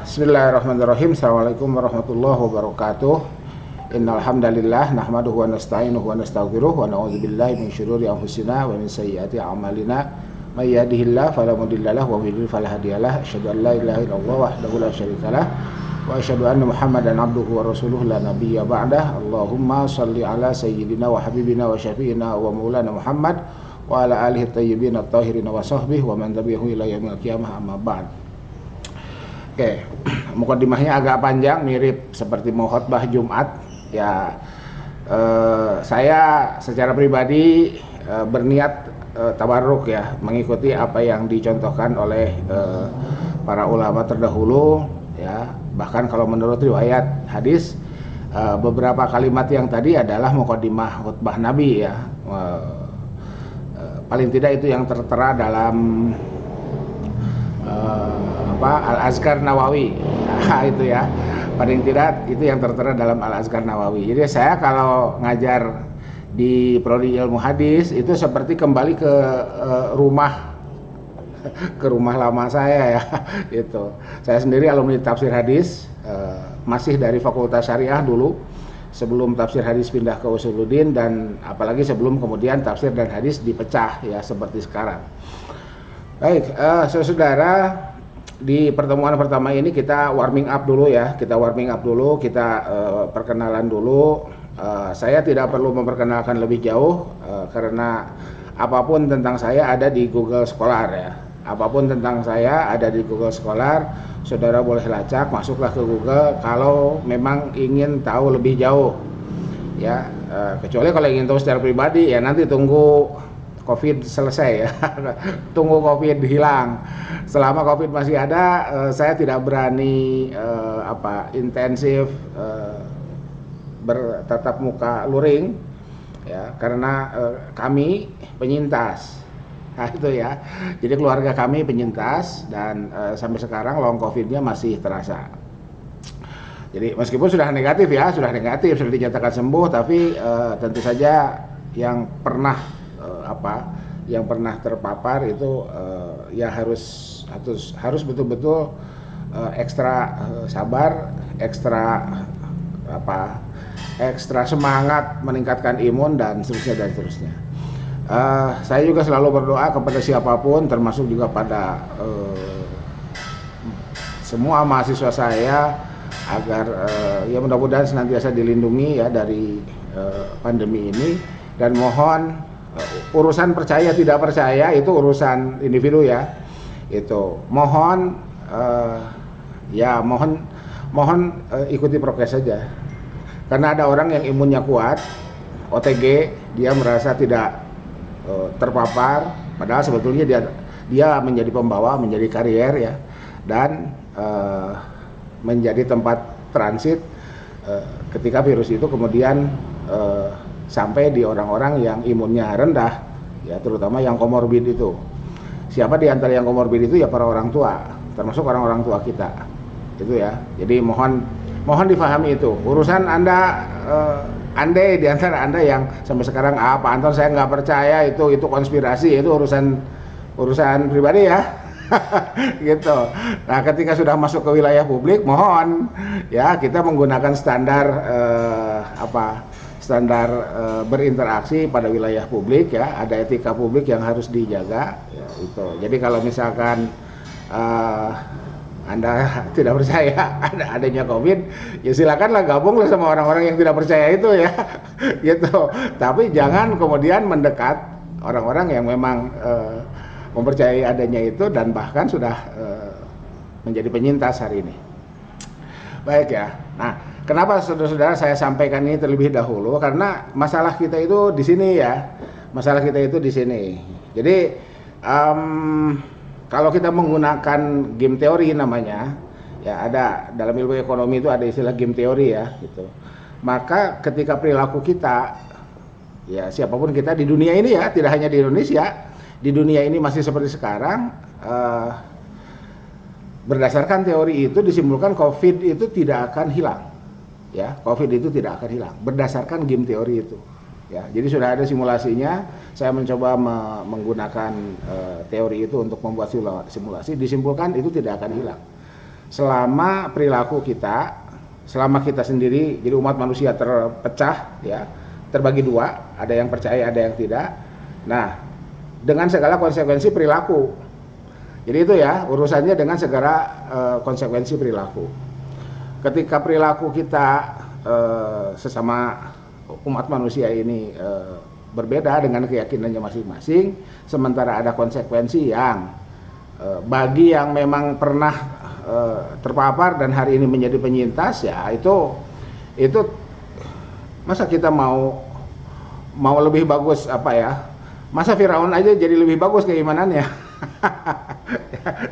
Bismillahirrahmanirrahim. Assalamualaikum warahmatullahi wabarakatuh. Innal hamdalillah nahmaduhu wa nasta'inuhu wa nastaghfiruh wa na'udzubillahi min syururi anfusina wa min sayyiati a'malina. May yahdihillahu fala mudhillalah wa may yudhlil fala hadiyalah. Asyhadu an la ilaha illallah wahdahu la syarikalah wa asyhadu anna Muhammadan abduhu wa rasuluhu la nabiyya ba'dah. Allahumma shalli ala sayyidina wa habibina wa syafi'ina wa maulana Muhammad wa ala alihi thayyibin at-tahirin wa sahbihi wa man tabi'ahu ila yaumil qiyamah, amma ba'd. Oke, mukadimahnya agak panjang, mirip seperti mau khotbah Jumat. Ya, saya secara pribadi berniat tabarruk ya, mengikuti apa yang dicontohkan oleh para ulama terdahulu. Ya, bahkan kalau menurut riwayat hadis, beberapa kalimat yang tadi adalah mukadimah khutbah Nabi ya. Paling tidak itu yang tertera dalam Al-Azkar Nawawi. Nah, itu ya, paling tidak itu yang tertera dalam Al-Azkar Nawawi. Jadi saya kalau ngajar di prodi ilmu hadis itu seperti kembali ke rumah lama saya ya. Itu saya sendiri alumni tafsir hadis, masih dari Fakultas Syariah dulu, sebelum tafsir hadis pindah ke Usuluddin, dan apalagi sebelum kemudian tafsir dan hadis dipecah ya seperti sekarang. Baik, saudara, di pertemuan pertama ini kita warming up dulu ya, kita perkenalan dulu. Saya tidak perlu memperkenalkan lebih jauh karena apapun tentang saya ada di Google Scholar ya. Apapun tentang saya ada di Google Scholar. Saudara boleh lacak, masuklah ke Google kalau memang ingin tahu lebih jauh ya. Kecuali kalau ingin tahu secara pribadi ya nanti tunggu COVID selesai ya. Tunggu COVID hilang. Selama COVID masih ada, saya tidak berani intensif bertatap muka luring ya, karena kami penyintas. Nah, itu ya. Jadi keluarga kami penyintas dan sampai sekarang long COVID-nya masih terasa. Jadi meskipun sudah negatif, sudah dinyatakan sembuh, tapi tentu saja yang pernah terpapar itu ya harus betul-betul ekstra sabar, ekstra semangat, meningkatkan imun dan seterusnya. Saya juga selalu berdoa kepada siapapun, termasuk juga pada semua mahasiswa saya, agar ya mudah-mudahan senantiasa dilindungi ya dari pandemi ini, dan mohon urusan percaya tidak percaya itu urusan individu ya. Itu mohon ikuti prokes saja. Karena ada orang yang imunnya kuat, OTG, dia merasa tidak terpapar, padahal sebetulnya dia menjadi pembawa, menjadi karier ya, dan menjadi tempat transit ketika virus itu kemudian sampai di orang-orang yang imunnya rendah ya, terutama yang komorbid itu. Siapa di antara yang komorbid itu ya para orang tua, termasuk orang-orang tua kita itu ya. Jadi mohon difahami itu. Urusan Anda, andai di antara Anda yang sampai sekarang Pak Anton saya nggak percaya itu konspirasi, itu urusan pribadi ya. Gitu. Nah, ketika sudah masuk ke wilayah publik, mohon ya kita menggunakan standar berinteraksi pada wilayah publik ya, ada etika publik yang harus dijaga ya, itu. Jadi kalau misalkan Anda tidak percaya adanya COVID, ya silakanlah gabunglah sama orang-orang yang tidak percaya itu ya. Gitu. Tapi jangan kemudian mendekat orang-orang yang memang mempercayai adanya itu dan bahkan sudah menjadi penyintas hari ini. Baik ya. Nah, kenapa saudara-saudara saya sampaikan ini terlebih dahulu? Karena masalah kita itu di sini ya. Jadi kalau kita menggunakan game teori namanya, ya ada dalam ilmu ekonomi itu ada istilah game teori ya, gitu. Maka ketika perilaku kita, ya siapapun kita di dunia ini ya, tidak hanya di Indonesia, di dunia ini masih seperti sekarang, berdasarkan teori itu disimpulkan COVID itu tidak akan hilang. Ya, COVID itu tidak akan hilang berdasarkan game teori itu. Ya, jadi sudah ada simulasinya. Saya mencoba menggunakan teori itu untuk membuat simulasi. Disimpulkan itu tidak akan hilang. selama perilaku kita, selama kita sendiri, jadi umat manusia terpecah ya, terbagi dua, ada yang percaya, ada yang tidak. Nah, dengan segala konsekuensi perilaku. Jadi itu ya urusannya dengan segala konsekuensi perilaku. Ketika perilaku kita sesama umat manusia ini berbeda dengan keyakinannya masing-masing, sementara ada konsekuensi yang bagi yang memang pernah terpapar dan hari ini menjadi penyintas, ya itu masa kita mau lebih bagus apa ya? Masa Firaun aja jadi lebih bagus keimanannya?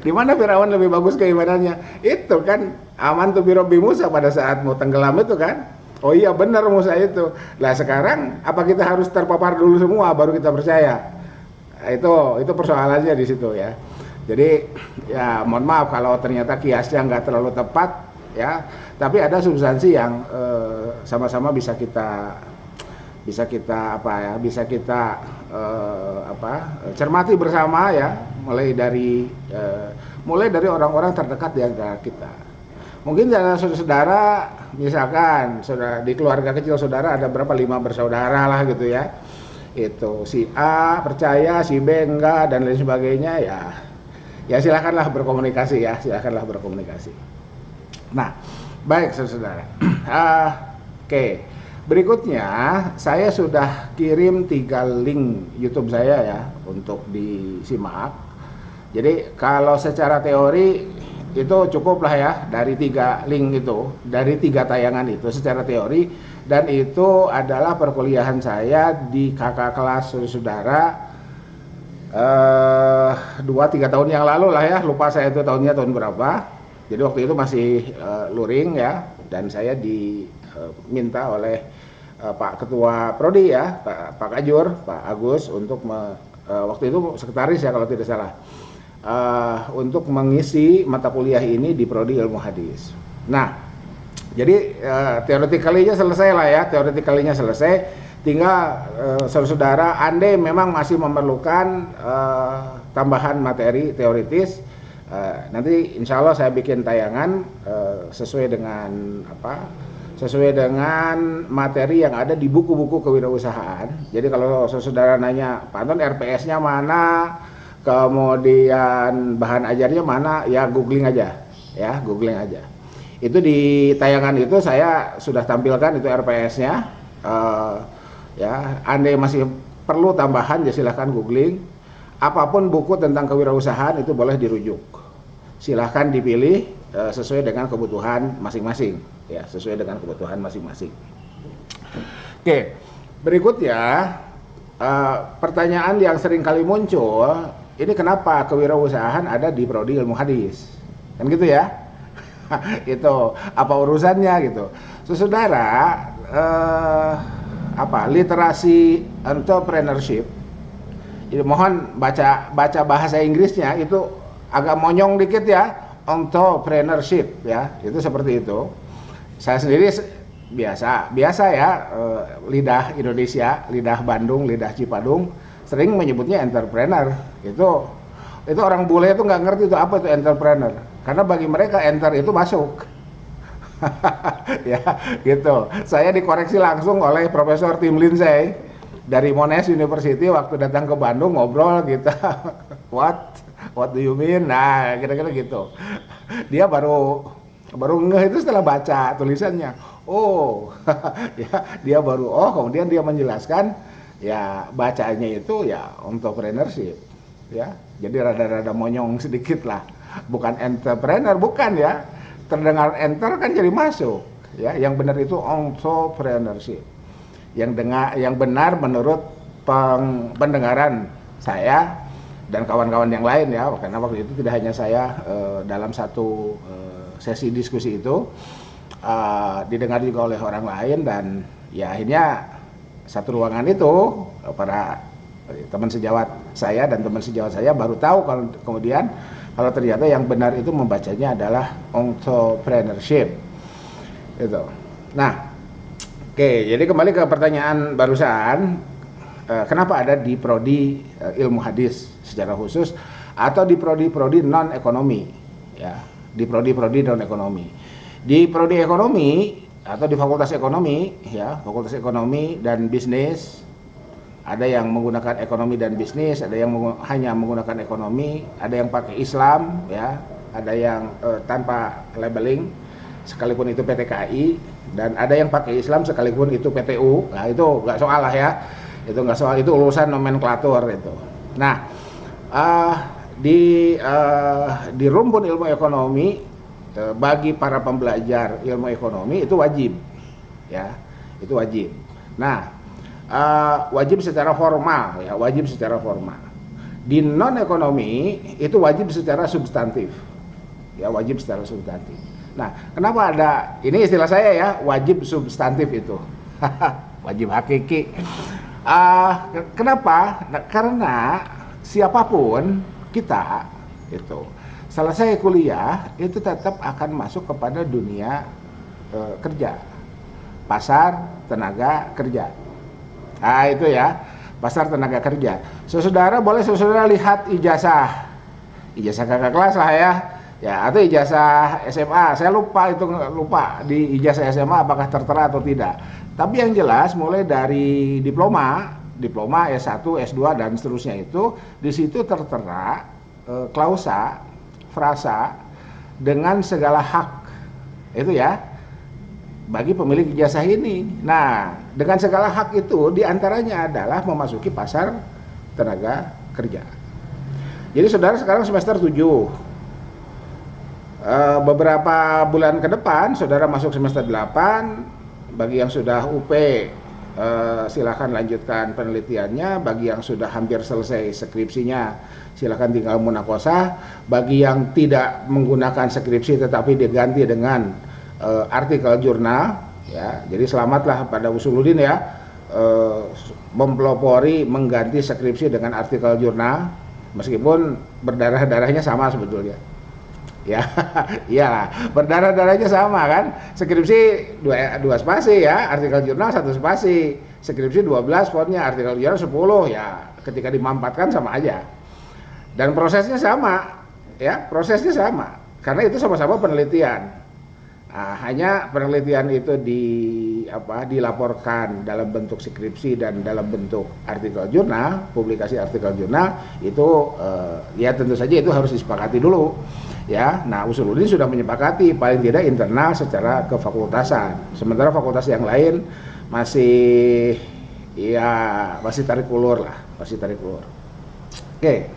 Di mana Firaun lebih bagus keimanannya? Itu kan amantu bi Rabbi Musa pada saat mau tenggelam itu kan. Oh iya benar Musa itu. Lah sekarang apa kita harus terpapar dulu semua baru kita percaya? Itu persoalannya di situ ya. Jadi ya mohon maaf kalau ternyata kiasnya nggak terlalu tepat ya. Tapi ada substansi yang sama-sama bisa kita cermati bersama ya, mulai dari orang-orang terdekat di antara kita. Mungkin saudara-saudara, misalkan di keluarga kecil saudara ada berapa, 5 bersaudara lah gitu ya. Itu si A percaya, si B enggak dan lain sebagainya ya silakanlah berkomunikasi ya, Nah, baik saudara. Oke. Berikutnya saya sudah kirim 3 link YouTube saya ya untuk disimak. Jadi kalau secara teori itu cukup lah ya dari 3 link itu, dari 3 tayangan itu secara teori, dan itu adalah perkuliahan saya di kakak kelas saudara 2-3 tahun yang lalu lah ya, lupa saya itu tahun berapa. Jadi waktu itu masih luring ya, dan saya diminta oleh Pak Ketua Prodi ya, Pak Kajur, Pak Agus untuk waktu itu sekretaris ya kalau tidak salah, untuk mengisi mata kuliah ini di Prodi Ilmu Hadis. Nah, jadi teoretikalinya selesai lah ya, tinggal saudara andai memang masih memerlukan tambahan materi teoritis, nanti insya Allah saya bikin tayangan sesuai dengan materi yang ada di buku-buku kewirausahaan. Jadi kalau saudara nanya, Pak Anton RPS-nya mana, kemudian bahan ajarnya mana, ya googling aja. Itu di tayangan itu saya sudah tampilkan itu RPS-nya. Ya, andai masih perlu tambahan ya silahkan googling. Apapun buku tentang kewirausahaan itu boleh dirujuk. Silahkan dipilih sesuai dengan kebutuhan masing-masing. Ya, sesuai dengan kebutuhan masing-masing. Oke, berikutnya pertanyaan yang sering kali muncul, ini kenapa kewirausahaan ada di Prodi Ilmu Hadis? Kan gitu ya? Itu apa urusannya gitu. Saudara, literasi entrepreneurship. Jadi mohon baca bahasa Inggrisnya itu agak monyong dikit ya, entrepreneurship ya, itu seperti itu. Saya sendiri biasa ya, lidah Indonesia, lidah Bandung, lidah Cipadung sering menyebutnya entrepreneur. Itu orang bule itu nggak ngerti itu apa itu entrepreneur, karena bagi mereka enter itu masuk. Ya gitu. Saya dikoreksi langsung oleh Profesor Tim Lindsay dari Monash University waktu datang ke Bandung, ngobrol gitu. What do you mean? Nah, kira-kira gitu. Dia baru ngeh itu setelah baca tulisannya. Oh, ya dia baru kemudian dia menjelaskan ya bacanya itu ya entrepreneurship. Ya. Jadi rada-rada monyong sedikit lah. Bukan entrepreneur, bukan ya. Terdengar enter kan jadi masuk. Ya, yang benar itu entrepreneurship. Yang benar menurut pendengaran saya dan kawan-kawan yang lain ya, karena waktu itu tidak hanya saya dalam satu sesi diskusi itu didengar juga oleh orang lain, dan ya akhirnya satu ruangan itu para teman sejawat saya dan teman sejawat saya baru tahu kemudian kalau ternyata yang benar itu membacanya adalah entrepreneurship itu. Nah, oke, jadi kembali ke pertanyaan barusan, kenapa ada di Prodi Ilmu Hadis secara khusus atau di prodi non ekonomi ya. di prodi-prodi non ekonomi. Di prodi ekonomi atau di fakultas ekonomi, ya, fakultas ekonomi dan bisnis, ada yang menggunakan ekonomi dan bisnis, ada yang hanya menggunakan ekonomi, ada yang pakai Islam, ya, ada yang tanpa labeling, sekalipun itu PTKI, dan ada yang pakai Islam sekalipun itu PTU. Nah itu nggak soal lah ya, itu nggak soal, itu urusan nomenklatur itu. Nah di rumpun ilmu ekonomi, bagi para pembelajar ilmu ekonomi itu wajib, ya, itu wajib. Nah wajib secara formal, ya, wajib secara formal. Di non ekonomi itu wajib secara substantif, ya, wajib secara substantif. Nah, kenapa ada, ini istilah saya ya, wajib substantif itu, wajib hakiki. Kenapa? Nah, karena siapapun kita itu selesai kuliah itu tetap akan masuk kepada dunia kerja, pasar tenaga kerja. Nah itu ya, pasar tenaga kerja. Saudara boleh saudara lihat ijazah kakak kelas lah ya, atau ijazah SMA. Saya lupa di ijazah SMA apakah tertera atau tidak. Tapi yang jelas mulai dari diploma S1, S2 dan seterusnya itu di situ tertera klausa, frasa dengan segala hak. Itu ya, bagi pemilik ijazah ini. Nah, dengan segala hak itu diantaranya adalah memasuki pasar tenaga kerja. Jadi saudara sekarang semester 7. Beberapa bulan ke depan saudara masuk semester 8. Bagi yang sudah UP silakan lanjutkan penelitiannya. Bagi yang sudah hampir selesai skripsinya silakan tinggal munakosah. Bagi yang tidak menggunakan skripsi tetapi diganti dengan artikel jurnal, ya, jadi selamatlah pada Usuluddin ya, mempelopori mengganti skripsi dengan artikel jurnal, meskipun berdarah-darahnya sama sebetulnya, ya, iyalah, berdarah-darahnya sama kan, skripsi dua spasi ya, artikel jurnal 1 spasi, skripsi 12 fontnya, artikel jurnal 10, ya, ketika dimampatkan sama aja, dan prosesnya sama, ya, prosesnya sama, karena itu sama-sama penelitian. Nah, hanya penelitian itu dilaporkan dalam bentuk skripsi dan dalam bentuk artikel jurnal, publikasi artikel jurnal itu ya tentu saja itu harus disepakati dulu, ya. Nah, Usuluddin sudah menyepakati paling tidak internal secara kefakultasan. Sementara fakultas yang lain masih tarik ulur lah, masih tarik ulur. Oke.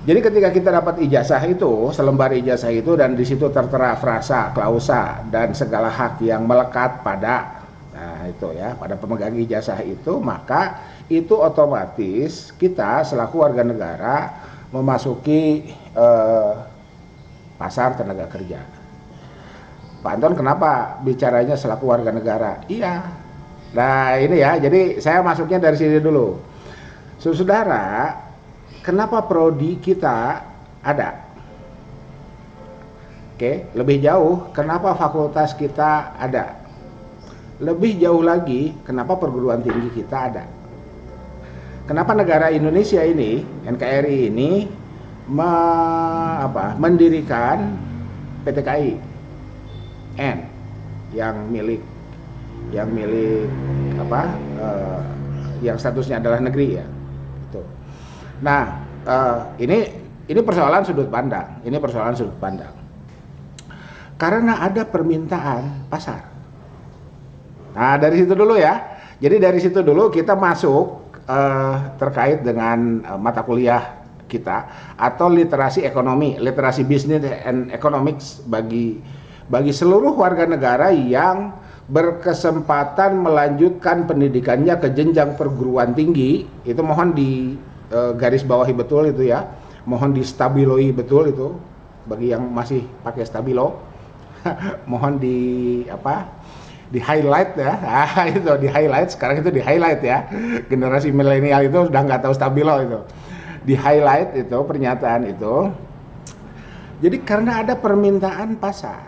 Jadi ketika kita dapat ijazah itu, selembar ijazah itu, dan di situ tertera frasa, klausa, dan segala hak yang melekat pada, nah itu ya, pada pemegang ijazah itu, maka itu otomatis kita selaku warga negara memasuki pasar tenaga kerja. Pak Anton kenapa bicaranya selaku warga negara? Iya. Nah ini ya, jadi saya masuknya dari sini dulu. Saudara, kenapa prodi kita ada? Oke, lebih jauh, kenapa fakultas kita ada? Lebih jauh lagi, kenapa perguruan tinggi kita ada? Kenapa negara Indonesia ini, NKRI ini, mendirikan PTKI N yang milik yang statusnya adalah negeri ya. Nah, ini persoalan sudut pandang. Ini persoalan sudut pandang. Karena ada permintaan pasar. Nah, dari situ dulu ya. Jadi dari situ dulu kita masuk terkait dengan mata kuliah kita atau literasi ekonomi, literasi business and economics bagi seluruh warga negara yang berkesempatan melanjutkan pendidikannya ke jenjang perguruan tinggi. Itu mohon di garis bawahi betul itu ya, mohon distabiloi betul itu bagi yang masih pakai stabilo. Mohon di highlight ya. Itu di highlight, sekarang itu di highlight ya, generasi milenial itu sudah nggak tahu stabilo itu, di highlight itu pernyataan itu. Jadi karena ada permintaan pasar,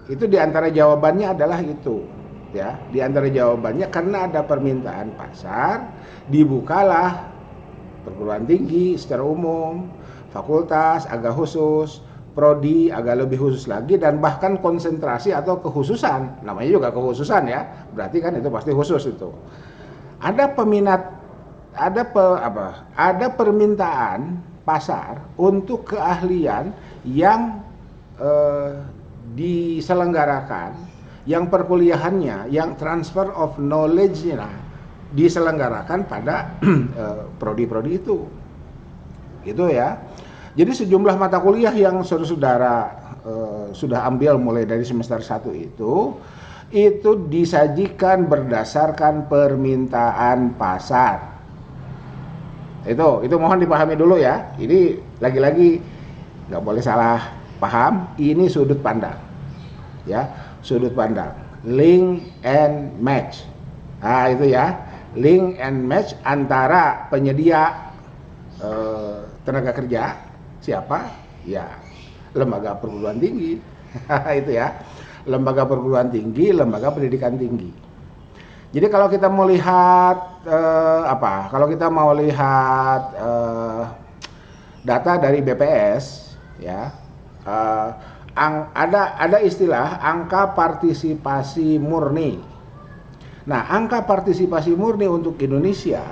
itu diantara jawabannya adalah itu ya, diantara jawabannya karena ada permintaan pasar dibukalah perguruan tinggi secara umum, fakultas, agak khusus, prodi agak lebih khusus lagi, dan bahkan konsentrasi atau kekhususan. Namanya juga kekhususan ya, berarti kan itu pasti khusus itu. Ada peminat, ada permintaan pasar untuk keahlian yang diselenggarakan, yang perkuliahannya, yang transfer of knowledge-nya diselenggarakan pada prodi-prodi itu. Gitu ya. Jadi sejumlah mata kuliah yang saudara-saudara sudah ambil mulai dari semester 1 itu disajikan berdasarkan permintaan pasar. Itu mohon dipahami dulu ya. Ini lagi-lagi nggak boleh salah paham, ini sudut pandang. Ya, sudut pandang. Link and match. Nah, itu ya. Link and match antara penyedia tenaga kerja, siapa? Ya, lembaga perguruan tinggi. Itu ya. Lembaga perguruan tinggi, lembaga pendidikan tinggi. Jadi kalau kita mau lihat kalau kita mau lihat data dari BPS ya, ada istilah angka partisipasi murni. Nah, angka partisipasi murni untuk Indonesia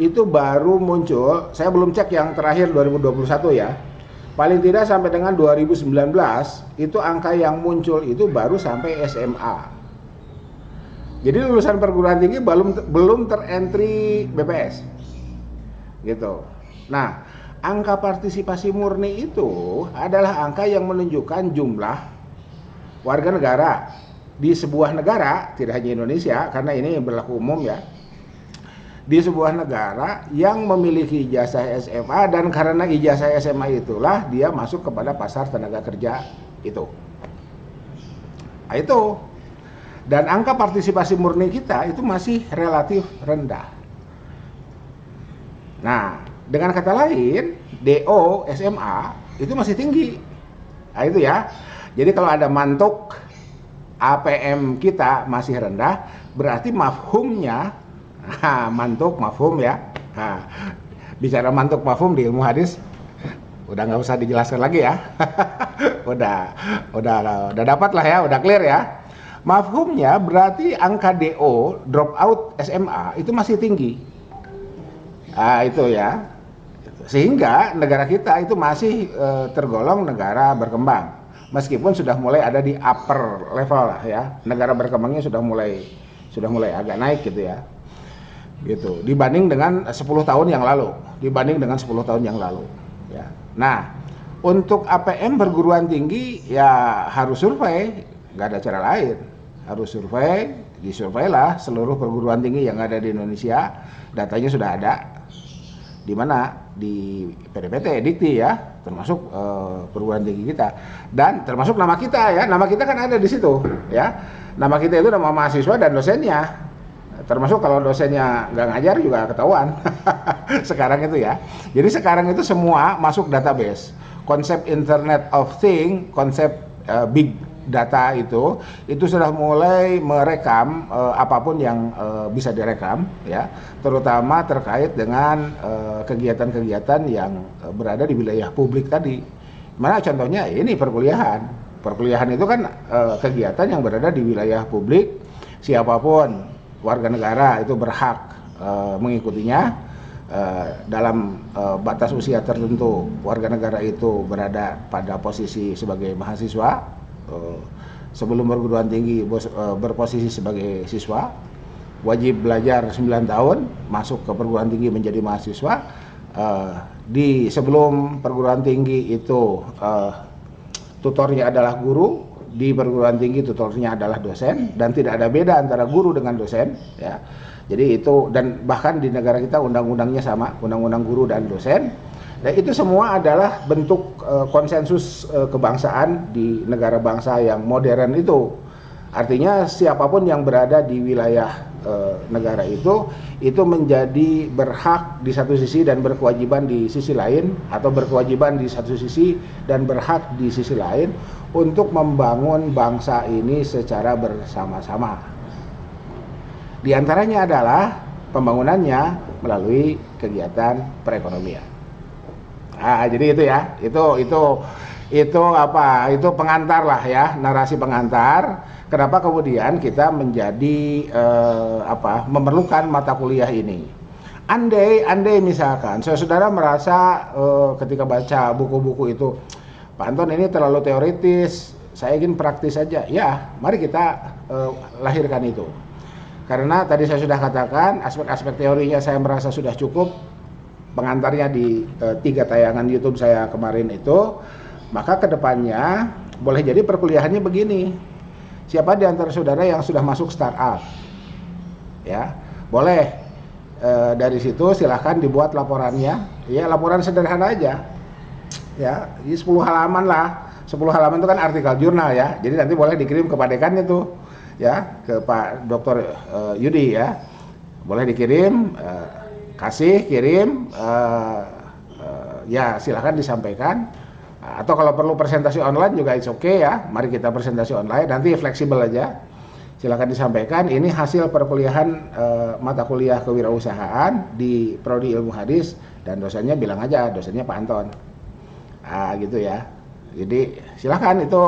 itu baru muncul, saya belum cek yang terakhir 2021 ya. Paling tidak sampai dengan 2019 itu angka yang muncul itu baru sampai SMA. Jadi lulusan perguruan tinggi belum terentry BPS. Gitu. Nah, angka partisipasi murni itu adalah angka yang menunjukkan jumlah warga negara di sebuah negara, tidak hanya Indonesia karena ini berlaku umum ya. Di sebuah negara yang memiliki ijazah SMA, dan karena ijazah SMA itulah dia masuk kepada pasar tenaga kerja itu. Nah, itu. Dan angka partisipasi murni kita itu masih relatif rendah. Nah, dengan kata lain, DO SMA itu masih tinggi. Nah, itu ya. Jadi kalau ada mantuk APM kita masih rendah, berarti mafhumnya mantuk mafhum ya. Nah, bicara mantuk mafhum di ilmu hadis udah nggak usah dijelaskan lagi ya. udah dapat lah ya, udah clear ya. Mafhumnya berarti angka DO drop out SMA itu masih tinggi. Nah, itu ya. Sehingga negara kita itu masih tergolong negara berkembang. Meskipun sudah mulai ada di upper level lah ya. Negara berkembangnya sudah mulai agak naik gitu ya. Gitu, dibanding dengan 10 tahun yang lalu, ya. Nah, untuk APM perguruan tinggi ya harus survei, nggak ada cara lain, harus survei, disurveilah seluruh perguruan tinggi yang ada di Indonesia, datanya sudah ada, di mana di PDPT, Dikti ya, termasuk perguruan tinggi kita, dan termasuk nama kita ya, nama kita kan ada di situ ya, nama kita itu nama mahasiswa dan dosennya. Termasuk kalau dosennya nggak ngajar juga ketahuan. Sekarang itu ya. Jadi sekarang itu semua masuk database. Konsep Internet of Things, konsep big data itu sudah mulai merekam apapun yang bisa direkam ya, terutama terkait dengan kegiatan-kegiatan yang berada di wilayah publik tadi. Mana contohnya ini perkuliahan. Perkuliahan itu kan kegiatan yang berada di wilayah publik, siapapun warga negara itu berhak mengikutinya dalam batas usia tertentu. Warga negara itu berada pada posisi sebagai mahasiswa, sebelum perguruan tinggi berposisi sebagai siswa, wajib belajar 9 tahun, masuk ke perguruan tinggi menjadi mahasiswa. Di sebelum perguruan tinggi itu tutornya adalah guru, di perguruan tinggi tutornya adalah dosen, dan tidak ada beda antara guru dengan dosen ya. Jadi itu, dan bahkan di negara kita undang-undangnya sama, undang-undang guru dan dosen. Dan itu semua adalah bentuk konsensus kebangsaan di negara bangsa yang modern itu. Artinya siapapun yang berada di wilayah negara itu menjadi berhak di satu sisi dan berkewajiban di sisi lain, atau berkewajiban di satu sisi dan berhak di sisi lain untuk membangun bangsa ini secara bersama-sama. Di antaranya adalah pembangunannya melalui kegiatan perekonomian. Nah, jadi itu ya, itu apa? Itu pengantar lah ya, narasi pengantar. Kenapa kemudian kita menjadi memerlukan mata kuliah ini? Andai misalkan saudara merasa ketika baca buku-buku itu, Pak Anton ini terlalu teoritis, saya ingin praktis saja. Ya, mari kita lahirkan itu. Karena tadi saya sudah katakan aspek-aspek teorinya saya merasa sudah cukup. Pengantarnya di 3 tayangan YouTube saya kemarin itu, maka kedepannya boleh jadi perkuliahannya begini. Siapa di antara saudara yang sudah masuk startup? Ya, boleh dari situ silahkan dibuat laporannya. Ya, laporan sederhana aja. Ya, 10 halaman lah. 10 halaman itu kan artikel jurnal ya. Jadi nanti boleh dikirim kepada dekannya tuh. Ya, ke Pak Dr. Yudi ya. Boleh dikirim, kirim, ya silahkan disampaikan. Atau kalau perlu presentasi online juga it's okay ya. Mari kita presentasi online, nanti fleksibel aja. Silakan disampaikan. Ini hasil perkuliahan mata kuliah kewirausahaan di Prodi Ilmu Hadis, dan dosennya bilang aja dosennya Pak Anton. Gitu ya. Jadi silakan itu.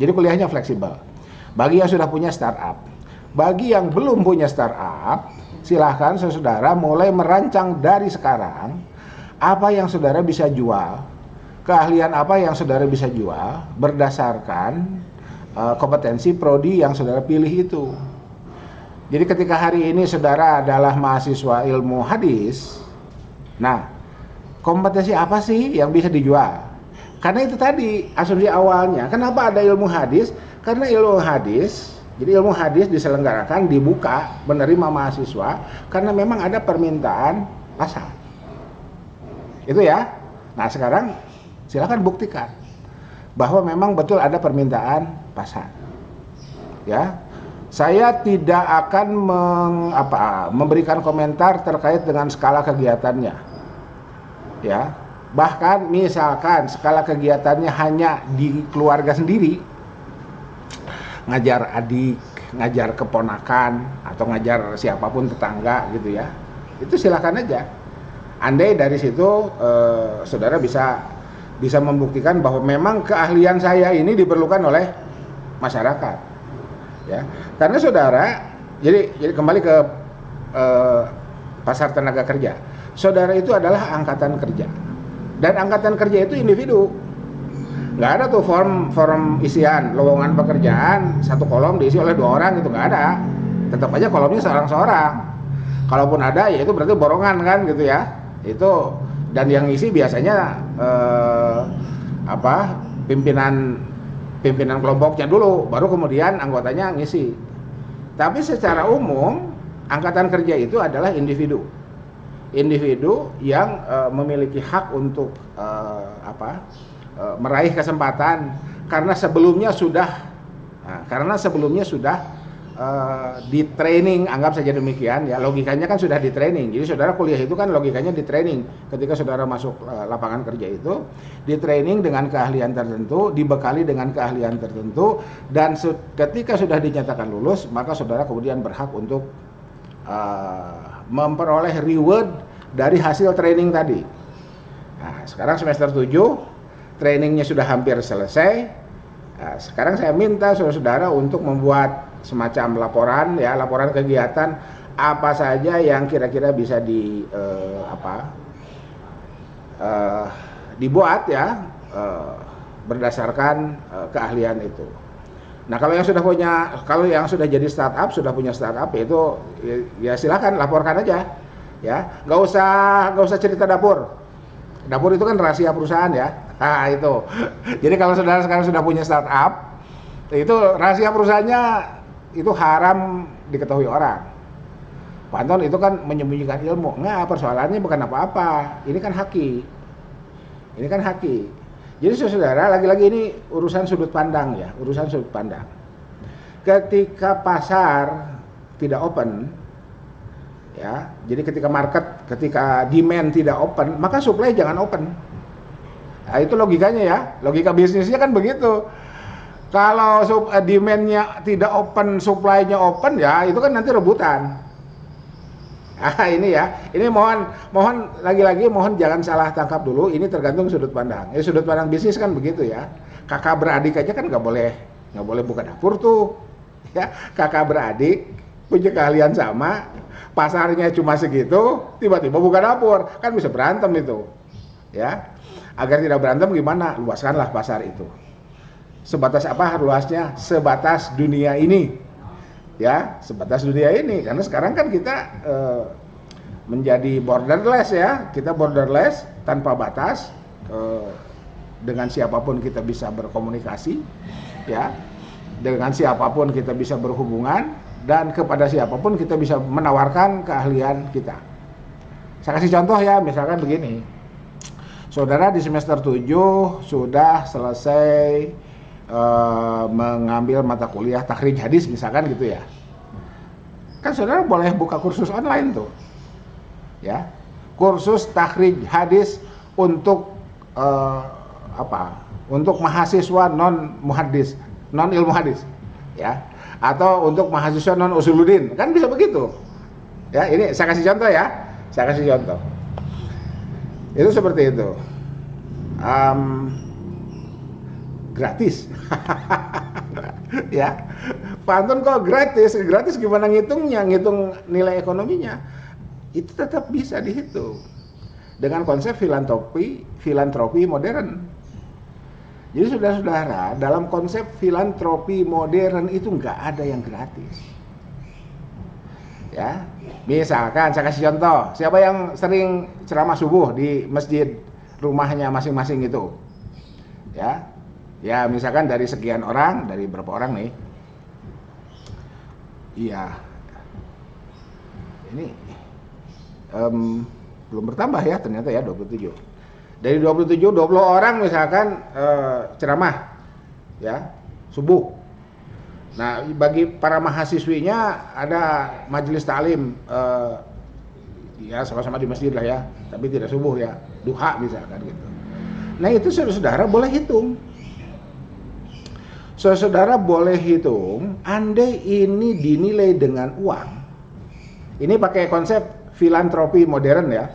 Jadi kuliahnya fleksibel. Bagi yang sudah punya startup, bagi yang belum punya startup, silahkan saudara mulai merancang dari sekarang apa yang saudara bisa jual, keahlian apa yang saudara bisa jual berdasarkan kompetensi prodi yang saudara pilih itu. Jadi ketika hari ini saudara adalah mahasiswa ilmu hadis, nah kompetensi apa sih yang bisa dijual? Karena itu tadi asumsi awalnya, kenapa ada ilmu hadis? Karena ilmu hadis, jadi ilmu hadis diselenggarakan, dibuka, menerima mahasiswa karena memang ada permintaan pasar. Itu ya. Nah sekarang silakan buktikan bahwa memang betul ada permintaan pasar. Ya, saya tidak akan memberikan komentar terkait dengan skala kegiatannya. Ya, bahkan misalkan skala kegiatannya hanya di keluarga sendiri, ngajar adik, ngajar keponakan, atau ngajar siapapun tetangga gitu ya, itu silakan aja. Andai dari situ saudara bisa membuktikan bahwa memang keahlian saya ini diperlukan oleh masyarakat, ya. Karena saudara, jadi kembali ke pasar tenaga kerja. Saudara itu adalah angkatan kerja, dan angkatan kerja itu individu. Nggak ada tuh form isian lowongan pekerjaan satu kolom diisi oleh 2 orang, gitu nggak ada. Tetap aja kolomnya seorang-seorang. Kalaupun ada, ya itu berarti borongan kan gitu ya. Itu, dan yang isi biasanya pimpinan kelompoknya dulu, baru kemudian anggotanya ngisi. Tapi secara umum angkatan kerja itu adalah individu yang memiliki hak untuk meraih kesempatan karena sebelumnya sudah di training, anggap saja demikian ya, logikanya kan sudah di training. Jadi saudara kuliah itu kan logikanya di training. Ketika saudara masuk lapangan kerja itu di training dengan keahlian tertentu, dibekali dengan keahlian tertentu, dan ketika sudah dinyatakan lulus, maka saudara kemudian berhak untuk memperoleh reward dari hasil training tadi. Nah, sekarang semester 7 trainingnya sudah hampir selesai. Nah, sekarang saya minta saudara-saudara untuk membuat semacam laporan kegiatan apa saja yang kira-kira bisa dibuat ya berdasarkan keahlian itu. Nah, kalau yang sudah jadi startup, sudah punya startup, itu ya silakan laporkan aja ya. Nggak usah cerita dapur. Dapur itu kan rahasia perusahaan ya. Nah, itu. Jadi kalau saudara sekarang sudah punya startup, itu rahasia perusahaannya itu haram diketahui orang. Pak Anton itu kan menyembunyikan ilmu. Nggak, persoalannya bukan apa-apa. Ini kan haki. Jadi saudara, lagi-lagi ini urusan sudut pandang ya, urusan sudut pandang. Ketika pasar tidak open, ya, jadi ketika demand tidak open, maka supply jangan open. Nah, itu logikanya ya, logika bisnisnya kan begitu. Kalau demand-nya tidak open, supply-nya open, ya itu kan nanti rebutan. Ini ya, ini mohon lagi-lagi mohon jangan salah tangkap dulu. Ini tergantung sudut pandang. Sudut pandang bisnis kan begitu ya. Kakak beradik aja kan nggak boleh buka dapur tuh. Ya, kakak beradik punya keahlian sama, pasarnya cuma segitu, tiba-tiba buka dapur, kan bisa berantem itu. Ya, agar tidak berantem gimana? Luaskanlah pasar itu. Sebatas apa luasnya? Sebatas dunia ini. Ya, sebatas dunia ini. Karena sekarang kan kita menjadi borderless ya. Kita borderless tanpa batas. Dengan siapapun kita bisa berkomunikasi. Ya, dengan siapapun kita bisa berhubungan. Dan kepada siapapun kita bisa menawarkan keahlian kita. Saya kasih contoh ya, misalkan begini. Saudara di semester 7 sudah selesai mengambil mata kuliah takhrij hadis misalkan gitu ya. Kan saudara boleh buka kursus online tuh. Ya. Kursus takhrij hadis untuk untuk mahasiswa non muhaddis, non ilmu hadis, ya. Atau untuk mahasiswa non usuluddin. Kan bisa begitu. Ya, ini saya kasih contoh ya. Saya kasih contoh. Itu seperti itu. Gratis. Ya. Pantun kok gratis? Gratis gimana ngitungnya? Ngitung nilai ekonominya. Itu tetap bisa dihitung. Dengan konsep filantropi modern. Jadi saudara-saudara, dalam konsep filantropi modern itu nggak ada yang gratis. Ya, misalkan saya kasih contoh, siapa yang sering ceramah subuh di masjid rumahnya masing-masing itu, ya misalkan dari sekian orang, dari berapa orang nih, iya, ini belum bertambah ya ternyata ya 27. Dari 27, 20 orang misalkan ceramah, ya subuh. Nah, bagi para mahasiswinya ada majelis taklim, ya sama-sama di masjid lah ya, tapi tidak subuh ya, duha misalkan gitu. Nah itu saudara-saudara boleh hitung. Saudara boleh hitung, andai ini dinilai dengan uang. Ini pakai konsep filantropi modern ya.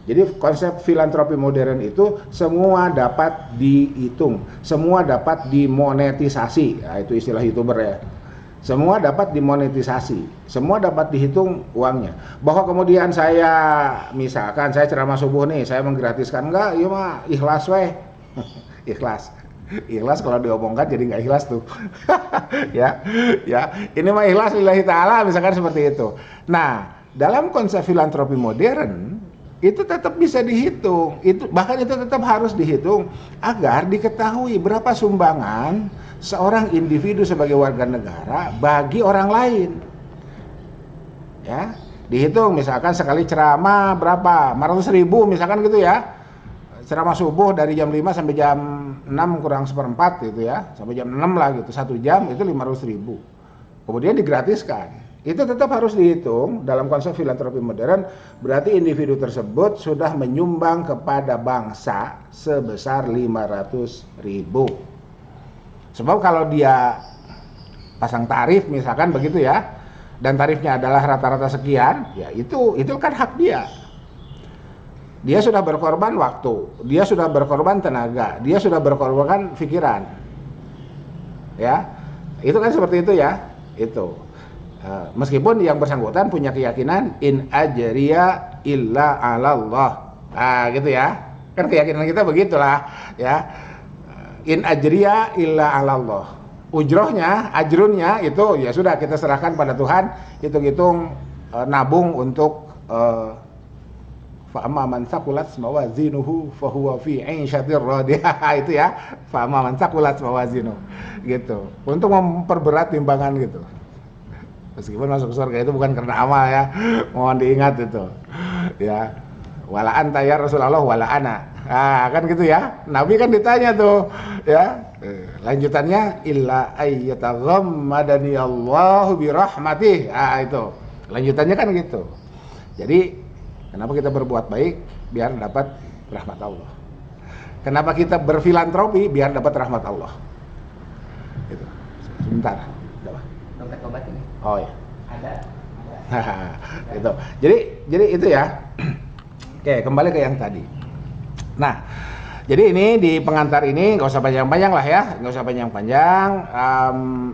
Jadi konsep filantropi modern itu semua dapat dihitung, semua dapat dimonetisasi. Nah, itu istilah YouTuber ya. Semua dapat dimonetisasi, semua dapat dihitung uangnya. Bahwa kemudian saya misalkan saya ceramah subuh nih, saya menggratiskan enggak, iya mah ikhlas weh. Ikhlas. Ikhlas kalau diomongkan jadi nggak ikhlas tuh. ya. Ini mah ikhlas lillahi ta'ala misalkan seperti itu. Nah, dalam konsep filantropi modern itu tetap bisa dihitung, bahkan itu tetap harus dihitung agar diketahui berapa sumbangan seorang individu sebagai warga negara bagi orang lain. Ya, dihitung misalkan sekali ceramah berapa, 500.000 misalkan gitu ya. Ceramah subuh dari jam 5 sampai jam 6 kurang seperempat gitu ya, sampai jam 6 lah gitu, 1 jam itu 500.000. Kemudian digratiskan. Itu tetap harus dihitung dalam konsep filantropi modern, berarti individu tersebut sudah menyumbang kepada bangsa sebesar 500.000. Sebab kalau dia pasang tarif misalkan begitu ya, dan tarifnya adalah rata-rata sekian, ya itu kan hak dia. Dia sudah berkorban waktu, dia sudah berkorban tenaga, dia sudah berkorban pikiran. Ya. Itu kan seperti itu ya. Itu. Meskipun yang bersangkutan punya keyakinan in ajriya illa 'alallah. Nah, gitu ya. Kan keyakinan kita begitulah, ya. In ajriya illa 'alallah. Ujrohnya, ajrunnya itu ya sudah kita serahkan pada Tuhan, hitung-hitung nabung untuk fa amma man thaqulat mawazinuhu fa huwa fi 'ishatir radiyah. Itu ya. Fa amma man thaqulat mawazinuhu. Gitu. Untuk memperberat timbangan gitu. Meskipun masuk surga itu bukan karena amal ya, mohon diingat itu. Ya, wala anta ya Rasulullah wala ana. Nah, kan gitu ya. Nabi kan ditanya tuh, ya. Lanjutannya illa ayyataghammadani Allahu bi rahmatih. Ah, itu. Lanjutannya kan gitu. Jadi, kenapa kita berbuat baik? Biar dapat rahmat Allah. Kenapa kita berfilantropi? Biar dapat rahmat Allah. Gitu. Sebentar. Dompet obat ini? Oh ya. Ada. Gitu. Jadi itu ya. Oke, kembali ke yang tadi. Nah, jadi ini di pengantar ini nggak usah panjang-panjang lah ya, nggak usah panjang-panjang.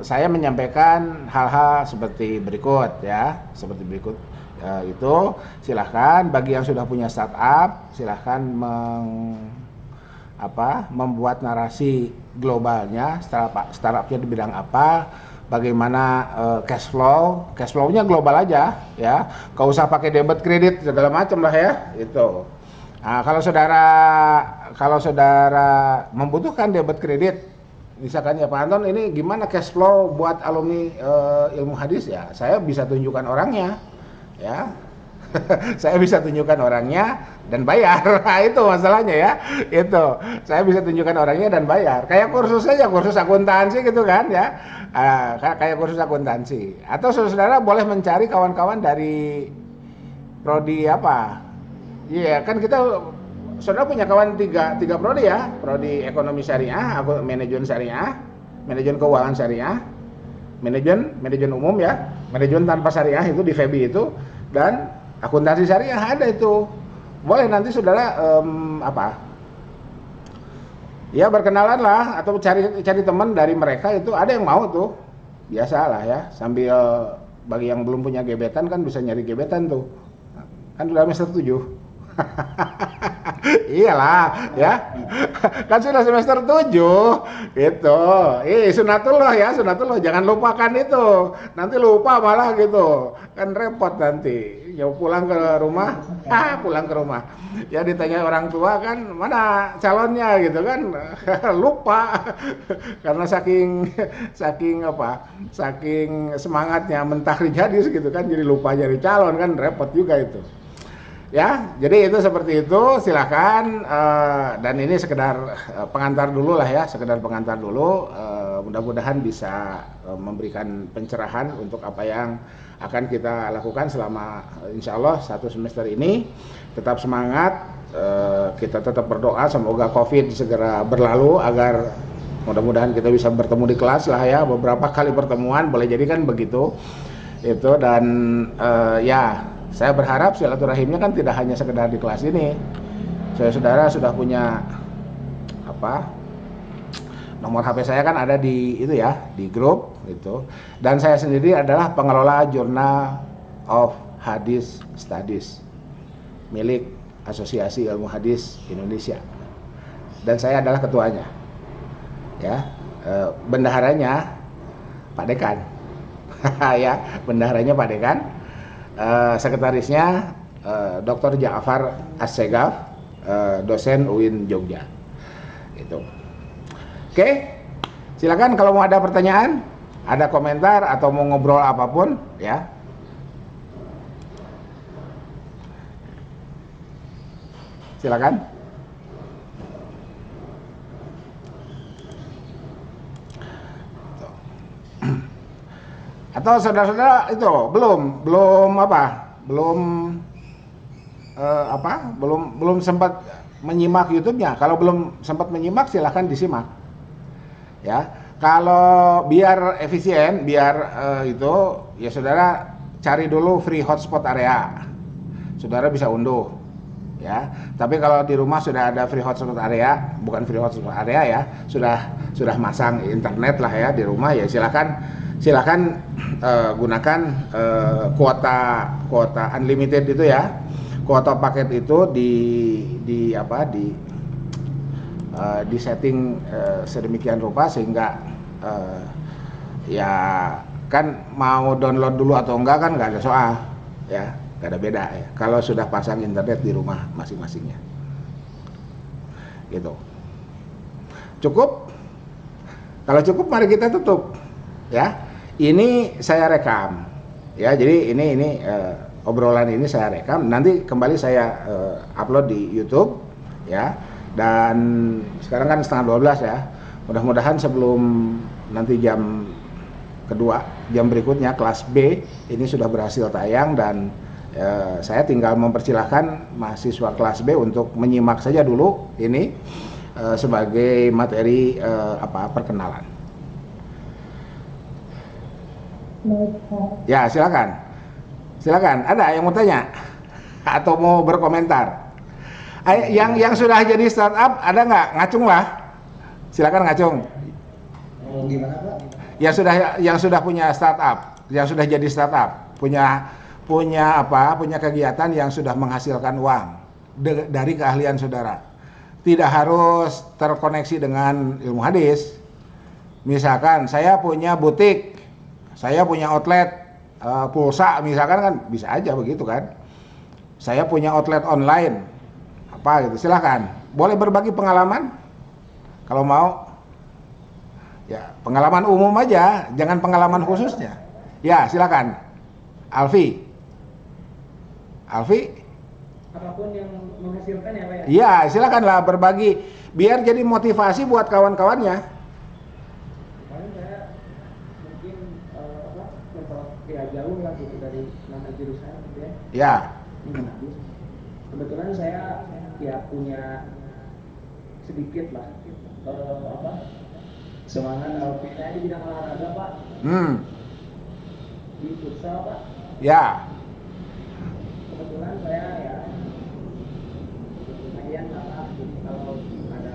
Saya menyampaikan hal-hal seperti berikut ya, seperti berikut. Itu silahkan bagi yang sudah punya startup, silahkan membuat narasi globalnya, startupnya di bidang apa, bagaimana cash flow-nya global aja ya, nggak usah pakai debit kredit segala macam lah ya itu. Nah, kalau saudara membutuhkan debit kredit, misalkan ya Pak Anton ini gimana cash flow buat alumni ilmu hadis ya, saya bisa tunjukkan orangnya ya. Saya bisa tunjukkan orangnya dan bayar. Nah, itu masalahnya ya. Itu. Saya bisa tunjukkan orangnya dan bayar. Kayak kursus saja, kursus akuntansi gitu kan ya. Kayak kursus akuntansi. Atau saudara boleh mencari kawan-kawan dari prodi apa? Iya, kan kita saudara punya kawan tiga prodi ya. Prodi ekonomi syariah, manajemen syariah, manajemen keuangan syariah, manajemen umum ya, manajemen tanpa syariah itu di FEBI itu, dan akuntansi syariah ada itu. Boleh nanti saudara ya berkenalan lah atau cari teman dari mereka, itu ada yang mau tuh. Biasalah ya, sambil bagi yang belum punya gebetan kan bisa nyari gebetan tuh. Kan sudah semester 7. Iyalah ya. Kan sudah semester 7 gitu. Sunatullah ya, sunatullah, jangan lupakan itu. Nanti lupa malah gitu. Kan repot nanti. Ya pulang ke rumah, pulang ke rumah. Ya ditanya orang tua kan, mana calonnya gitu kan. Lupa. Karena saking semangatnya mentahri hadis gitu kan, jadi lupa jadi calon kan, repot juga itu. Ya, jadi itu seperti itu, silakan. Dan ini sekedar pengantar dulu lah ya, sekedar pengantar dulu. Mudah-mudahan bisa memberikan pencerahan untuk apa yang akan kita lakukan selama insya Allah 1 semester ini. Tetap semangat, kita tetap berdoa semoga COVID segera berlalu agar mudah-mudahan kita bisa bertemu di kelas lah ya, beberapa kali pertemuan, boleh jadi kan begitu. Itu dan ya. Saya berharap silaturahimnya kan tidak hanya sekedar di kelas ini. Saudara sudah punya nomor HP saya kan ada di itu ya, di grup itu. Dan saya sendiri adalah pengelola Journal of Hadith Studies milik Asosiasi Ilmu Hadis Indonesia. Dan saya adalah ketuanya. Ya, bendaharanya Pak Dekan. Ya, bendaharanya Pak Dekan. Sekretarisnya Dr. Ja'far As-Segaf, dosen UIN Jogja. Gitu. Oke, silakan kalau mau ada pertanyaan, ada komentar atau mau ngobrol apapun ya. Silakan. Atau saudara-saudara itu belum sempat menyimak YouTube-nya. Kalau belum sempat menyimak silahkan disimak. Ya. Kalau biar efisien, itu ya saudara cari dulu free hotspot area. Saudara bisa unduh. Ya. Tapi kalau di rumah sudah ada free hotspot area, bukan free hotspot area ya, sudah masang internet lah ya di rumah, ya silakan gunakan kuota unlimited itu ya, kuota paket itu di setting sedemikian rupa sehingga ya kan mau download dulu atau enggak kan nggak ada soal ya, nggak ada beda ya kalau sudah pasang internet di rumah masing-masingnya gitu. Cukup? Kalau cukup mari kita tutup ya. Ini saya rekam ya, jadi ini obrolan ini saya rekam, nanti kembali saya upload di YouTube ya. Dan sekarang kan setengah 12 ya, mudah-mudahan sebelum nanti jam berikutnya kelas B ini sudah berhasil tayang, dan saya tinggal mempersilahkan mahasiswa kelas B untuk menyimak saja dulu ini sebagai materi perkenalan. Ya, silakan. Silakan, ada yang mau tanya atau mau berkomentar? Yang sudah jadi startup ada nggak? Ngacung lah. Silakan ngacung. Gimana Pak? Yang sudah punya startup, yang sudah jadi startup, punya kegiatan yang sudah menghasilkan uang dari keahlian saudara. Tidak harus terkoneksi dengan ilmu hadis. Misalkan saya punya butik, saya punya outlet pulsa, misalkan kan bisa aja begitu kan. Saya punya outlet online, apa gitu, silahkan. Boleh berbagi pengalaman kalau mau. Ya, pengalaman umum aja, jangan pengalaman khususnya. Ya, silakan. Alfi. Apapun yang menghasilkan ya Pak ya? Iya, silakanlah berbagi biar jadi motivasi buat kawan-kawannya. Kemarin saya mungkin ya jauh lah gitu dari nama jurusan gitu ya. Ya. Kebetulan saya ya punya sedikit lah semangat saya di bidang olahraga Pak. Di futsal Pak. Ya. Kebetulan saya ya lumayan lah, jadi kalau ada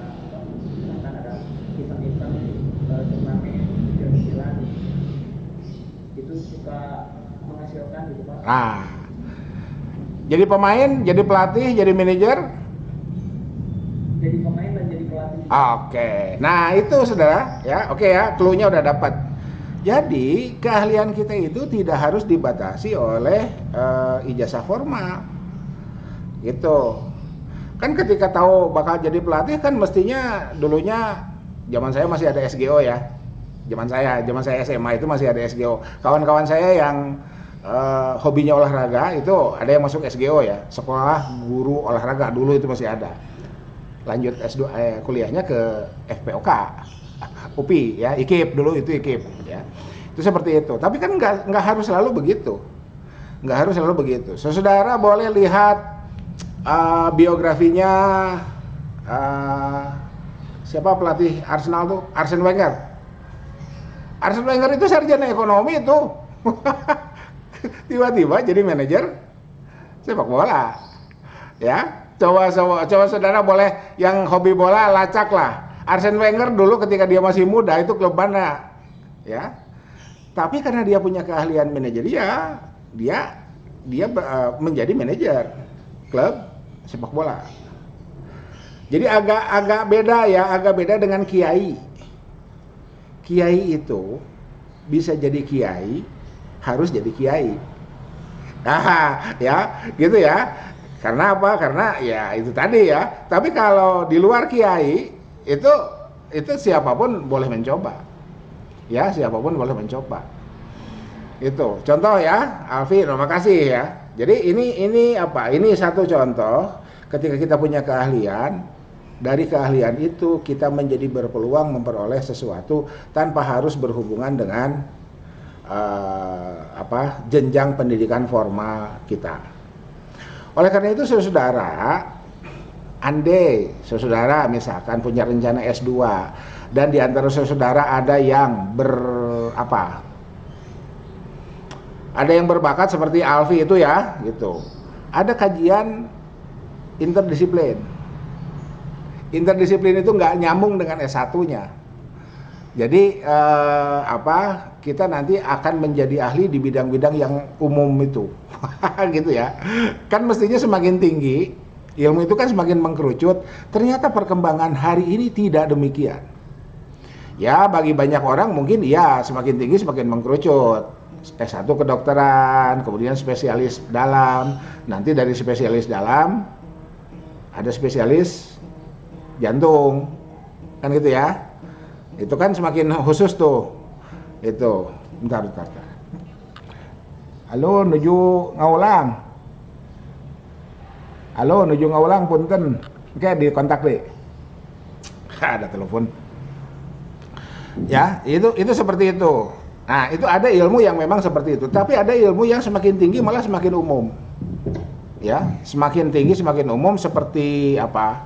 misalkan ada event-event turnamen kecil-kecilan itu suka menghasilkan gitu Pak. Nah, jadi pemain, jadi pelatih, jadi manajer. Jadi pemain dan jadi pelatih. Oke, nah itu saudara ya, oke ya, clue-nya udah dapat. Jadi keahlian kita itu tidak harus dibatasi oleh ijazah formal, gitu. Kan ketika tahu bakal jadi pelatih kan mestinya dulunya zaman saya masih ada SGO ya, zaman saya SMA itu masih ada SGO. Kawan-kawan saya yang hobinya olahraga itu ada yang masuk SGO ya, sekolah guru olahraga dulu itu masih ada. Lanjut S2 kuliahnya ke FPOK, UPI ya, IKIP dulu itu IKIP ya. Itu seperti itu. Tapi kan nggak harus selalu begitu. Nggak harus selalu begitu. Saudara boleh lihat biografinya siapa pelatih Arsenal tuh? Arsene Wenger. Arsene Wenger itu sarjana ekonomi itu. Tiba-tiba jadi manajer sepak bola. Ya. Coba saudara boleh yang hobi bola lacak lah. Arsene Wenger dulu ketika dia masih muda itu klub mana? Ya. Tapi karena dia punya keahlian manajerial, dia menjadi manajer klub sepak bola. Jadi agak beda ya, agak beda dengan kiai. Kiai itu bisa jadi kiai, harus jadi kiai. Nah, ya, gitu ya. Karena apa? Karena ya itu tadi ya. Tapi kalau di luar kiai itu siapapun boleh mencoba. Ya, siapapun boleh mencoba. Itu. Contoh ya, Alfi, terima kasih ya. Jadi ini apa? Ini satu contoh ketika kita punya keahlian, dari keahlian itu kita menjadi berpeluang memperoleh sesuatu tanpa harus berhubungan dengan jenjang pendidikan formal kita. Oleh karena itu saudara, andai saudara misalkan punya rencana S2 dan di antara saudara ada yang ada yang berbakat seperti Alfi itu ya, gitu. Ada kajian interdisiplin. Interdisiplin itu nggak nyambung dengan S1-nya. Jadi kita nanti akan menjadi ahli di bidang-bidang yang umum itu. Gitu ya. Kan mestinya semakin tinggi, ilmu itu kan semakin mengkerucut. Ternyata perkembangan hari ini tidak demikian. Ya, bagi banyak orang mungkin ya semakin tinggi semakin mengkerucut. S1 kedokteran, kemudian spesialis dalam. Nanti dari spesialis dalam ada spesialis jantung. Kan gitu ya. Itu kan semakin khusus tuh. Itu. Bentar. Halo, nuju ngaulang punten. Oke, di kontak deh. Ada telepon. Ya, itu seperti itu. Nah, itu ada ilmu yang memang seperti itu. Tapi ada ilmu yang semakin tinggi malah semakin umum. Ya, semakin tinggi semakin umum seperti apa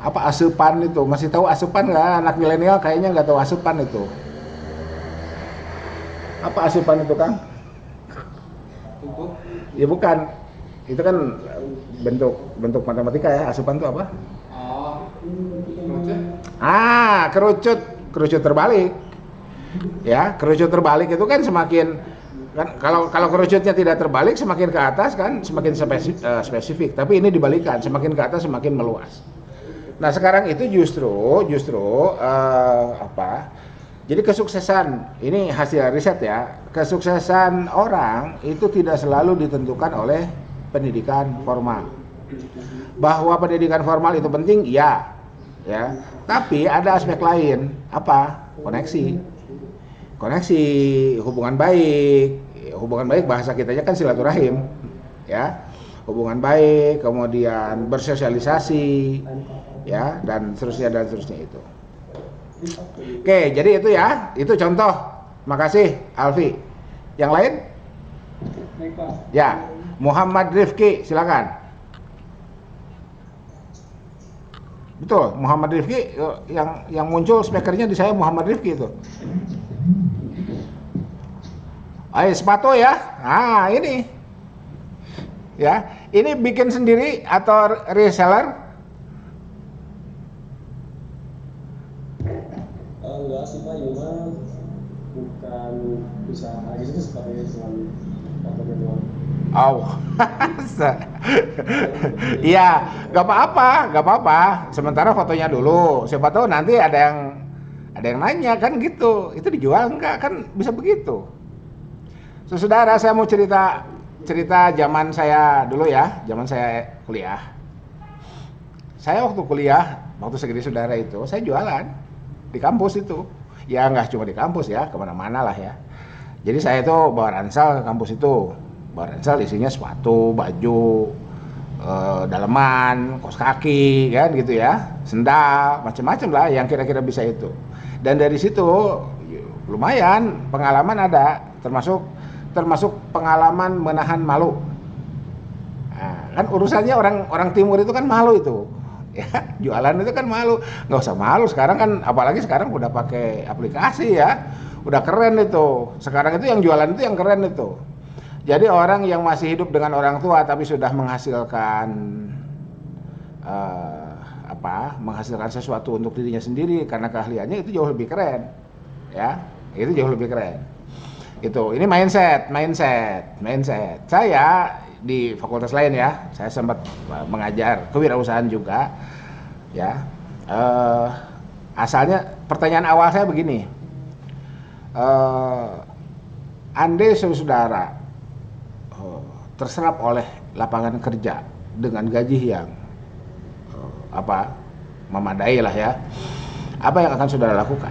asupan itu. Masih tahu asupan nggak? Anak milenial kayaknya nggak tahu asupan itu. Apa asupan itu, Kang? Untuk Ya bukan, itu kan bentuk matematika ya. Asupan itu apa? kerucut. Kerucut terbalik. Ya, kerucut terbalik itu kan semakin kan kalau kerucutnya tidak terbalik semakin ke atas kan semakin spesifik, tapi ini dibalikan, semakin ke atas semakin meluas. Nah, sekarang itu justru jadi kesuksesan ini hasil riset ya. Kesuksesan orang itu tidak selalu ditentukan oleh pendidikan formal. Bahwa pendidikan formal itu penting, ya. Tapi ada aspek lain, apa? Koneksi, hubungan baik bahasa kitanya kan silaturahim, ya. Hubungan baik, kemudian bersosialisasi, ya, dan seterusnya itu. Oke, jadi itu ya, itu contoh. Makasih, Alfi. Yang lain? Baik, Pak. Ya, Muhammad Rifki, silakan. Betul, Muhammad Rifki yang muncul speakernya di saya Muhammad Rifki itu. Ayo sepatu ya. Nah, ini. Ya, ini bikin sendiri atau reseller? Enggak sih Pak, cuma bukan usaha gitu seperti selalu fotonya doang. Iya, nggak apa-apa. Sementara fotonya dulu. Siapa tahu nanti ada yang nanya kan gitu. Itu dijual enggak? Kan bisa begitu. Saudara, saya mau cerita zaman saya dulu ya, zaman saya kuliah. Saya waktu kuliah, waktu segede saudara itu, saya jualan di kampus itu. Ya nggak cuma di kampus ya, kemana-mana lah ya. Jadi saya itu bawa ransel ke kampus itu. Bawa ransel isinya sepatu, baju, daleman, kaos kaki, kan gitu ya, sendal, macam-macam lah yang kira-kira bisa itu. Dan dari situ lumayan pengalaman ada, termasuk pengalaman menahan malu. Nah, kan urusannya orang timur itu kan malu itu. Ya, jualan itu kan malu. Nggak usah malu sekarang kan, apalagi sekarang udah pakai aplikasi ya. Udah keren itu. Sekarang itu yang jualan itu yang keren itu. Jadi orang yang masih hidup dengan orang tua tapi sudah menghasilkan menghasilkan sesuatu untuk dirinya sendiri karena keahliannya, itu jauh lebih keren. Ya, itu jauh lebih keren. Ini mindset. Saya di fakultas lain ya, saya sempat mengajar kewirausahaan juga ya. Asalnya pertanyaan awal saya begini, andai saudara terserap oleh lapangan kerja dengan gaji yang memadai lah ya, apa yang akan saudara lakukan?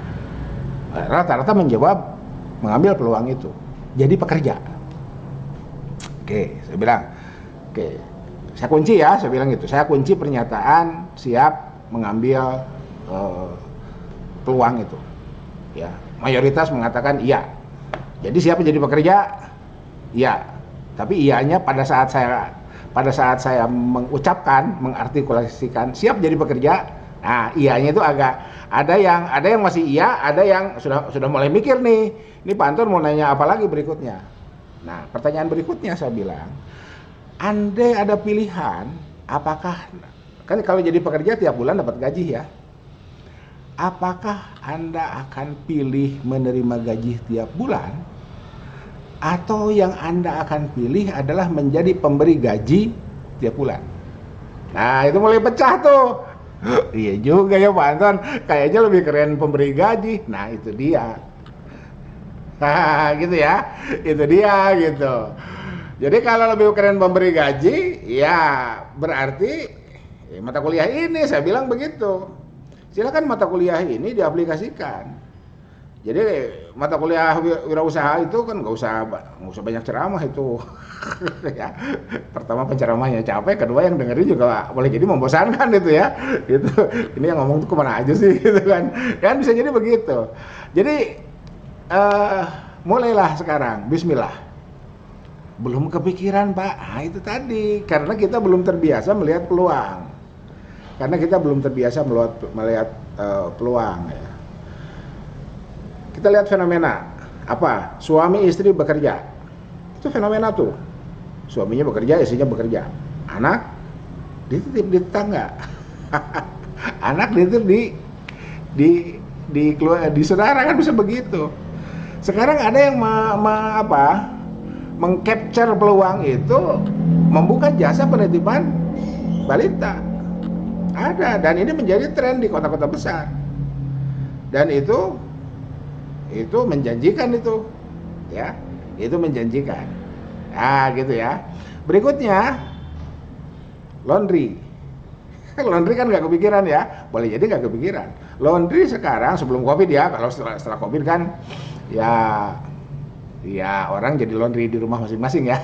Rata-rata menjawab mengambil peluang itu, jadi pekerja. Oke, saya bilang, saya kunci ya, saya bilang gitu. Saya kunci pernyataan siap mengambil peluang itu. Ya, mayoritas mengatakan iya. Jadi siap menjadi pekerja? Iya. Tapi iyanya pada saat saya mengucapkan, mengartikulasikan siap jadi pekerja, nah iyanya itu agak ada yang masih iya, ada yang sudah mulai mikir nih. Ini Pak Anton mau nanya apa lagi berikutnya. Nah, pertanyaan berikutnya saya bilang, andai ada pilihan, apakah kan kalau jadi pekerja tiap bulan dapat gaji ya? Apakah Anda akan pilih menerima gaji tiap bulan? Atau yang Anda akan pilih adalah menjadi pemberi gaji tiap bulan? Nah, itu mulai pecah tuh. Iya juga ya Pak Anton, kayaknya lebih keren pemberi gaji. Nah, itu dia. Gitu ya, itu dia gitu. Jadi kalau lebih keren pemberi gaji, ya berarti mata kuliah ini saya bilang begitu. Silakan mata kuliah ini diaplikasikan. Jadi mata kuliah wirausaha itu kan nggak usah banyak ceramah itu. Ya, pertama penceramahnya capek, kedua yang dengerin juga boleh jadi membosankan itu ya. Gitu. Ini yang ngomong tuh kemana aja sih gitu kan? Kan bisa jadi begitu. Jadi mulailah sekarang, bismillah. Belum kepikiran Pak, itu tadi, karena kita belum terbiasa melihat peluang. Karena kita belum terbiasa melihat peluang ya. Kita lihat fenomena, suami istri bekerja. Itu fenomena tuh. suaminya bekerja, istrinya bekerja, anak dititip di tetangga, anak dititip di saudara, kan bisa begitu. Sekarang ada yang mengcapture peluang itu, membuka jasa penitipan balita. Ada, dan ini menjadi tren di kota-kota besar. Dan itu menjanjikan itu. Ya, itu menjanjikan. Nah, gitu ya. Berikutnya laundry. Laundry kan nggak kepikiran ya, boleh jadi nggak kepikiran. Laundry sekarang sebelum COVID ya, kalau setelah COVID kan ya orang jadi laundry di rumah masing-masing ya,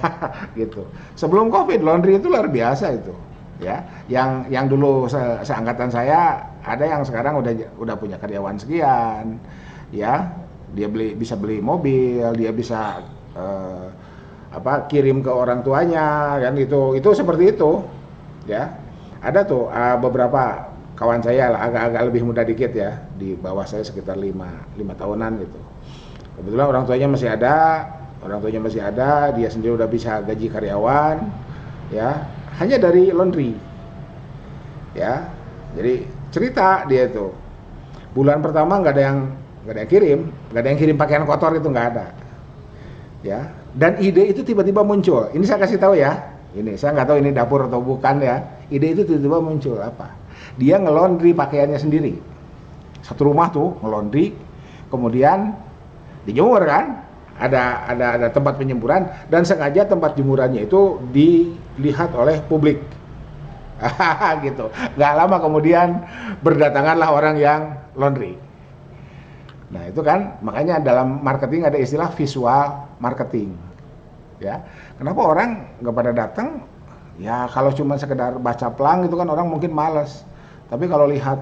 gitu. Sebelum COVID laundry itu luar biasa itu, ya. Yang dulu seangkatan saya ada yang sekarang udah punya karyawan sekian, ya. Dia bisa beli mobil, dia bisa kirim ke orang tuanya, kan itu seperti itu, ya. Ada tuh beberapa kawan saya lah, agak lebih muda dikit ya, di bawah saya sekitar 5 tahunan gitu. Kebetulan orang tuanya masih ada, dia sendiri udah bisa gaji karyawan, ya, hanya dari laundry, ya. Jadi cerita dia itu, bulan pertama nggak ada yang kirim pakaian kotor, itu nggak ada, ya. Dan ide itu tiba-tiba muncul. Ini saya kasih tahu ya. Ini saya nggak tahu ini dapur atau bukan ya. Ide itu tiba-tiba muncul apa? Dia ngelondri pakaiannya sendiri. Satu rumah tuh ngelondri, kemudian dijemur kan? Ada tempat penjemuran, dan sengaja tempat jemurannya itu dilihat oleh publik. Gitu. Nggak lama kemudian berdatanganlah orang yang laundry. Nah itu kan makanya dalam marketing ada istilah visual marketing. Ya, kenapa orang nggak pada datang? Ya kalau cuma sekedar baca plang itu kan orang mungkin malas. Tapi kalau lihat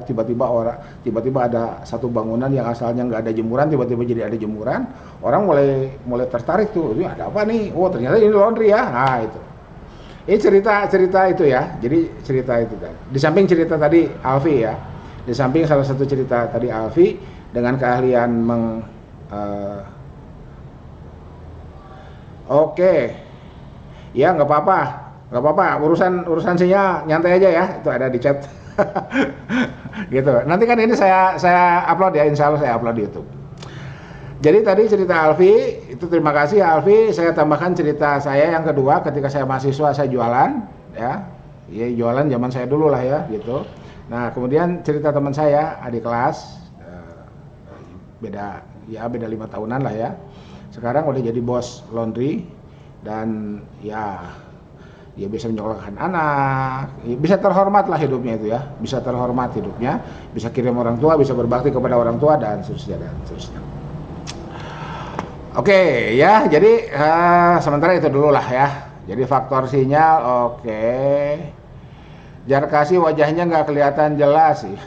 tiba-tiba ada satu bangunan yang asalnya nggak ada jemuran, tiba-tiba jadi ada jemuran, orang mulai tertarik tuh. Ini ada apa nih? Oh ternyata ini laundry ya. Nah itu. Ini cerita itu ya. Jadi cerita itu kan. Di samping cerita tadi Alfi ya. Di samping salah satu cerita tadi Alfi dengan keahlian Oke, ya nggak apa-apa. Urusan sinyal nyantai aja ya, itu ada di chat. Gitu. Nanti kan ini saya upload ya, insya Allah saya upload di YouTube. Jadi tadi cerita Alfi, itu terima kasih Alfi. Saya tambahkan cerita saya yang kedua, ketika saya mahasiswa saya jualan, ya, jualan zaman saya dulu lah ya, gitu. Nah kemudian cerita teman saya adik kelas, beda 5 tahunan lah ya. Sekarang udah jadi bos laundry, dan ya dia bisa menyekolahkan anak, bisa terhormat lah hidupnya itu ya, bisa terhormat hidupnya, bisa kirim orang tua, bisa berbakti kepada orang tua, dan seterusnya. Oke ya, jadi sementara itu dulu lah ya. Jadi faktor sinyal, oke. Jar kasih wajahnya nggak kelihatan jelas sih.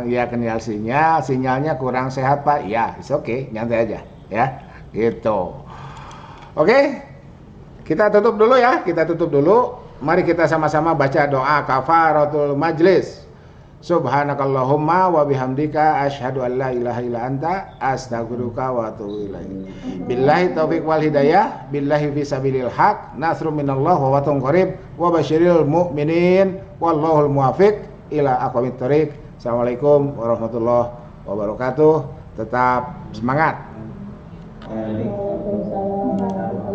Ya kenal sinyalnya kurang sehat Pak. Ya, oke, nyantai aja ya, gitu. Oke, kita tutup dulu. Mari kita sama-sama baca doa kafaratul majlis. Subhanakallahumma wa bihamdika asyhadu an la ilaha illa anta astaghfiruka wa atubu ilaik. Billahi taufiq wal hidayah, billahi fi sabilil haq, nasrun minallah wa watun qarib, wa basyiril mu'minin wallahul muwaffiq ila aqwamit thoriq. Assalamualaikum warahmatullahi wabarakatuh. Tetap semangat. Waalaikumsalam.